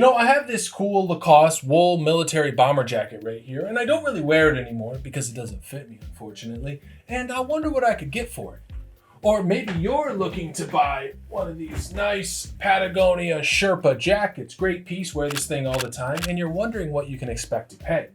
I have this cool Lacoste wool military bomber jacket right here, and I don't really wear it anymore because it doesn't fit me, unfortunately, and I wonder what I could get for it. Or maybe you're looking to buy one of these nice Patagonia Sherpa jackets, great piece, wear this thing all the time, and you're wondering what you can expect to pay.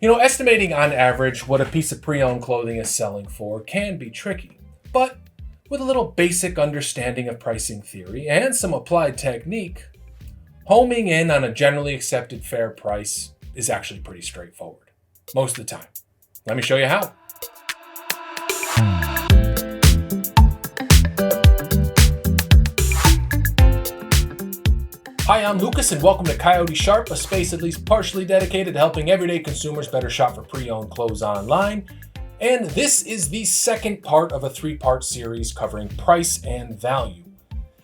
Estimating on average what a piece of pre-owned clothing is selling for can be tricky, but with a little basic understanding of pricing theory and some applied technique, homing in on a generally accepted fair price is actually pretty straightforward, most of the time. Let me show you how. Hi, I'm Lucas and welcome to Coyote Sharp, a space at least partially dedicated to helping everyday consumers better shop for pre-owned clothes online. And this is the second part of a three-part series covering price and value.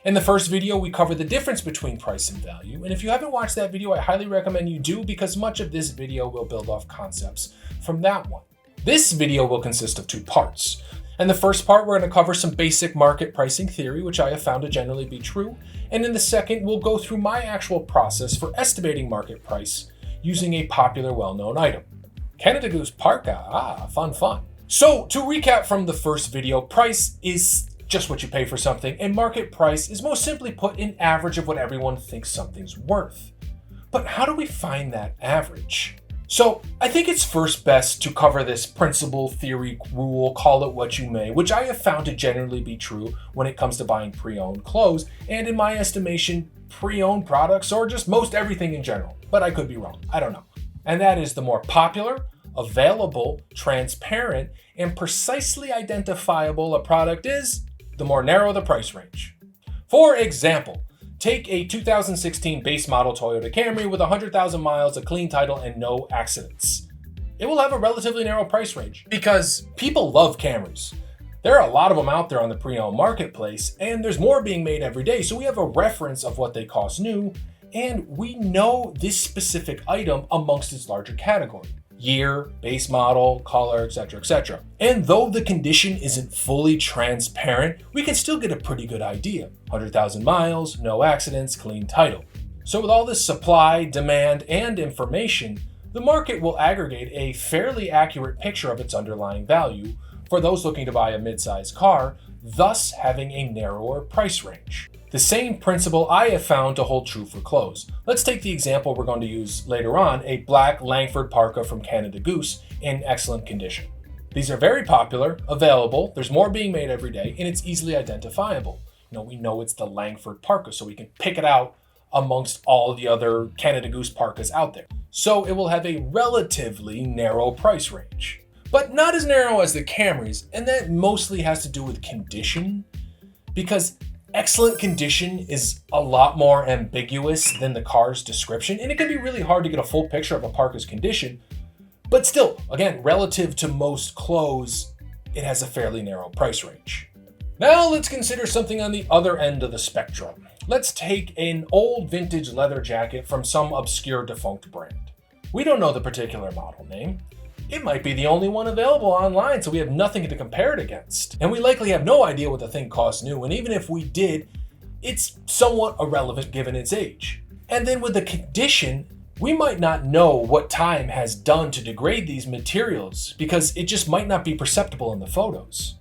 In the first video, we covered the difference between price and value, and if you haven't watched that video, I highly recommend you do because much of this video will build off concepts from that one. This video will consist of two parts. In the first part, we're going to cover some basic market pricing theory, which I have found to generally be true, and in the second, we'll go through my actual process for estimating market price using a popular, well-known item. Canada Goose Parka, fun. So, to recap from the first video, price is just what you pay for something, and market price is most simply put an average of what everyone thinks something's worth. But how do we find that average? So I think it's first best to cover this principle, theory, rule, call it what you may, which I have found to generally be true when it comes to buying pre-owned clothes, and in my estimation, pre-owned products or just most everything in general, but I could be wrong, I don't know. And that is the more popular, available, transparent, and precisely identifiable a product is, the more narrow the price range. For example, take a 2016 base model Toyota Camry with 100,000 miles, a clean title, and no accidents. It will have a relatively narrow price range because people love Camrys. There are a lot of them out there on the pre-owned marketplace, and there's more being made every day, so we have a reference of what they cost new, and we know this specific item amongst its larger category. Year, base model, color, etc. And though the condition isn't fully transparent, we can still get a pretty good idea. 100,000 miles, no accidents, clean title. So with all this supply, demand, and information, the market will aggregate a fairly accurate picture of its underlying value for those looking to buy a mid-size car, thus having a narrower price range. The same principle I have found to hold true for clothes. Let's take the example we're going to use later on, a black Langford parka from Canada Goose in excellent condition. These are very popular, available, there's more being made every day, and it's easily identifiable. We know it's the Langford parka, so we can pick it out amongst all the other Canada Goose parkas out there. So it will have a relatively narrow price range, but not as narrow as the Camrys, and that mostly has to do with condition, because excellent condition is a lot more ambiguous than the car's description, and it can be really hard to get a full picture of a parka's condition. But still, again, relative to most clothes, it has a fairly narrow price range. Now let's consider something on the other end of the spectrum. Let's take an old vintage leather jacket from some obscure defunct brand. We don't know the particular model name. It might be the only one available online, so we have nothing to compare it against. And we likely have no idea what the thing costs new, and even if we did, it's somewhat irrelevant given its age. And then with the condition, we might not know what time has done to degrade these materials because it just might not be perceptible in the photos.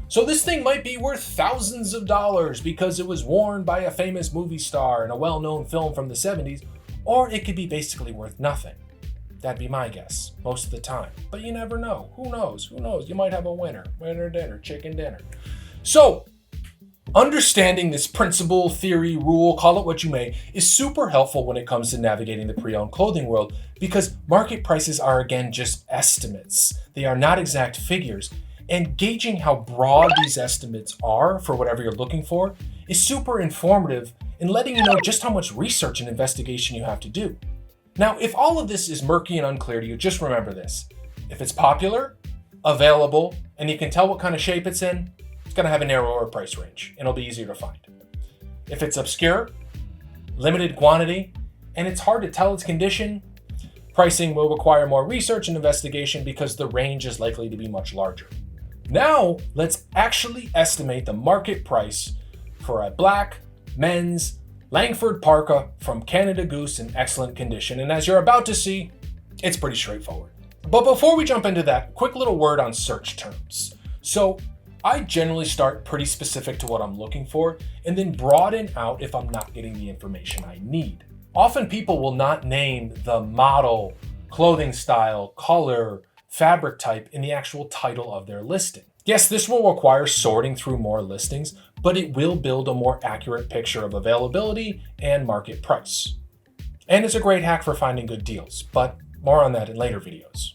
So this thing might be worth thousands of dollars because it was worn by a famous movie star in a well-known film from the 70s, or it could be basically worth nothing. That'd be my guess, most of the time. But you never know. Who knows? You might have a winner. Winner dinner, chicken dinner. So, understanding this principle, theory, rule, call it what you may, is super helpful when it comes to navigating the pre-owned clothing world because market prices are, again, just estimates. They are not exact figures. And gauging how broad these estimates are for whatever you're looking for is super informative in letting you know just how much research and investigation you have to do. Now, if all of this is murky and unclear to you, just remember this. If it's popular, available, and you can tell what kind of shape it's in, it's going to have a narrower price range, and it'll be easier to find. If it's obscure, limited quantity, and it's hard to tell its condition, pricing will require more research and investigation because the range is likely to be much larger. Now, let's actually estimate the market price for a black, men's, Langford Parka from Canada Goose in excellent condition, and as you're about to see, it's pretty straightforward. But before we jump into that, quick little word on search terms. So I generally start pretty specific to what I'm looking for and then broaden out if I'm not getting the information I need. Often people will not name the model, clothing style, color, fabric type in the actual title of their listing. Yes, this will require sorting through more listings, but it will build a more accurate picture of availability and market price. And it's a great hack for finding good deals, but more on that in later videos.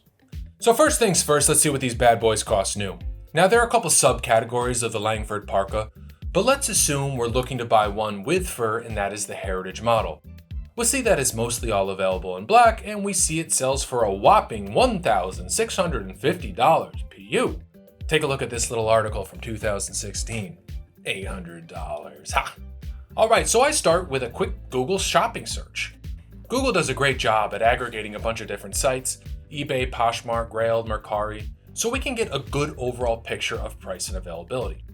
So first things first, let's see what these bad boys cost new. Now there are a couple subcategories of the Langford Parka, but let's assume we're looking to buy one with fur, and that is the heritage model. We'll see that it's mostly all available in black, and we see it sells for a whopping $1,650 PU. Take a look at this little article from 2016. $800. Ha! Alright, so I start with a quick Google shopping search. Google does a great job at aggregating a bunch of different sites, eBay, Poshmark, Grailed, Mercari, so we can get a good overall picture of price and availability.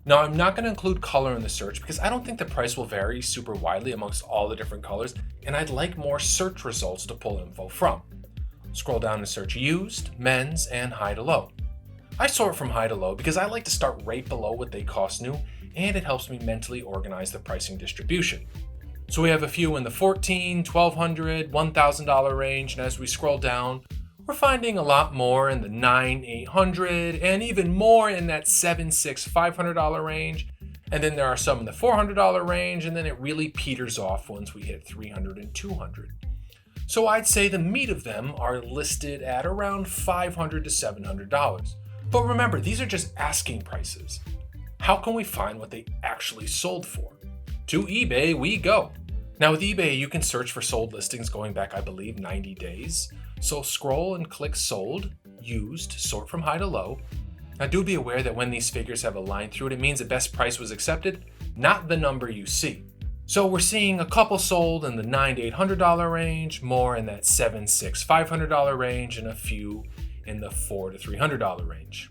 Now, I'm not going to include color in the search because I don't think the price will vary super widely amongst all the different colors, and I'd like more search results to pull info from. Scroll down and search used, men's, and high to low. I sort from high to low because I like to start right below what they cost new, and it helps me mentally organize the pricing distribution. So we have a few in the $1,400, $1,200, $1,000 range, and as we scroll down, we're finding a lot more in the $900, $800, and even more in that $700, $600, $500 range. And then there are some in the $400 range, and then it really peters off once we hit $300 and $200. So I'd say the meat of them are listed at around $500 to $700. But remember, these are just asking prices. How can we find what they actually sold for? To eBay we go. Now with eBay, you can search for sold listings going back, I believe, 90 days. So scroll and click sold, used, sort from high to low. Now do be aware that when these figures have a line through it, it means the best price was accepted, not the number you see. So we're seeing a couple sold in the $900 to $800 range, more in that $700, $600, $500 range, and a few in the $400 to $300 range.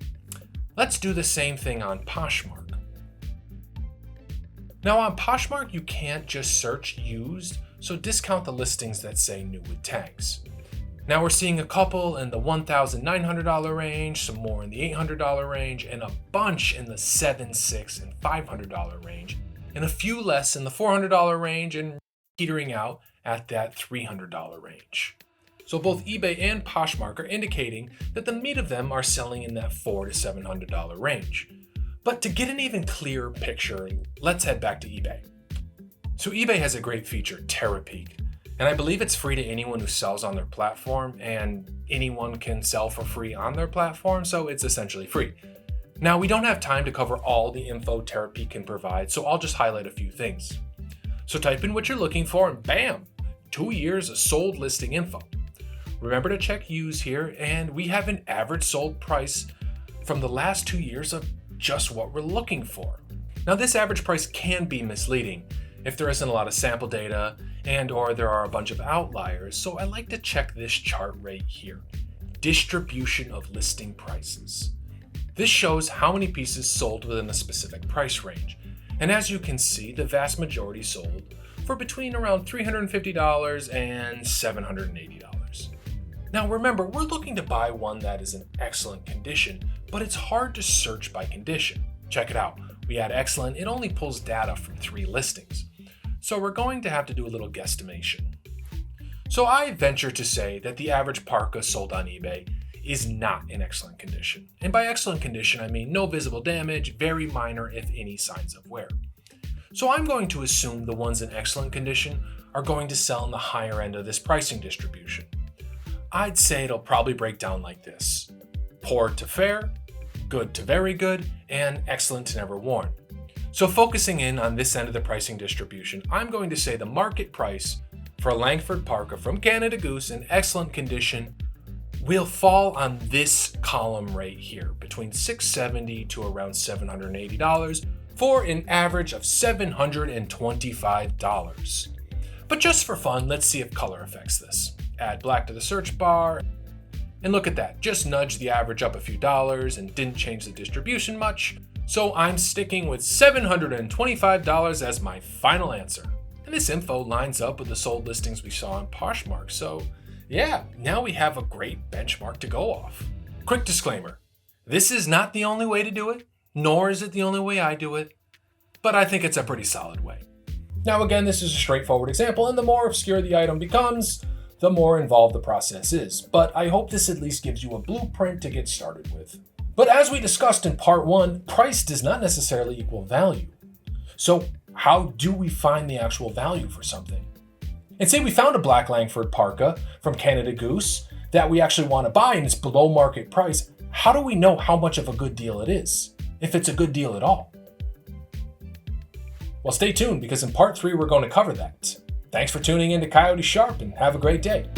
Let's do the same thing on Poshmark. Now on Poshmark, you can't just search used, so discount the listings that say new with tags. Now we're seeing a couple in the $1,900 range, some more in the $800 range, and a bunch in the $700, $600, and $500 range, and a few less in the $400 range, and petering out at that $300 range. So both eBay and Poshmark are indicating that the meat of them are selling in that $400 to $700 range. But to get an even clearer picture, let's head back to eBay. So eBay has a great feature, Terapeak, and I believe it's free to anyone who sells on their platform, and anyone can sell for free on their platform, so it's essentially free. Now, we don't have time to cover all the info Terapeak can provide, so I'll just highlight a few things. So type in what you're looking for, and bam, 2 years of sold listing info. Remember to check use here, and we have an average sold price from the last 2 years of just what we're looking for. Now this average price can be misleading if there isn't a lot of sample data and or there are a bunch of outliers, so I like to check this chart right here. Distribution of listing prices. This shows how many pieces sold within a specific price range, and as you can see, the vast majority sold for between around $350 and $780. Now remember, we're looking to buy one that is in excellent condition, but it's hard to search by condition. Check it out. We add excellent, it only pulls data from 3 listings. So we're going to have to do a little guesstimation. So I venture to say that the average parka sold on eBay is not in excellent condition. And by excellent condition, I mean no visible damage, very minor if any signs of wear. So I'm going to assume the ones in excellent condition are going to sell in the higher end of this pricing distribution. I'd say it'll probably break down like this: poor to fair, good to very good, and excellent to never worn. So focusing in on this end of the pricing distribution, I'm going to say the market price for a Langford Parka from Canada Goose in excellent condition will fall on this column right here, between $670 to around $780 for an average of $725. But just for fun, let's see if color affects this. Add black to the search bar, and look at that, just nudged the average up a few dollars and didn't change the distribution much. So I'm sticking with $725 as my final answer. And And this info lines up with the sold listings we saw on Poshmark, so yeah, now we have a great benchmark to go off. Quick disclaimer, this is not the only way to do it, nor is it the only way I do it, but I think it's a pretty solid way. Now again, this is a straightforward example, and the more obscure the item becomes, the more involved the process is, but I hope this at least gives you a blueprint to get started with. But as we discussed in part 1, price does not necessarily equal value. So how do we find the actual value for something? And say we found a black Langford parka from Canada Goose that we actually want to buy and it's below market price. How do we know how much of a good deal it is, if it's a good deal at all? Well, stay tuned because in part 3 we're going to cover that. Thanks for tuning in to Coyote Sharp and have a great day.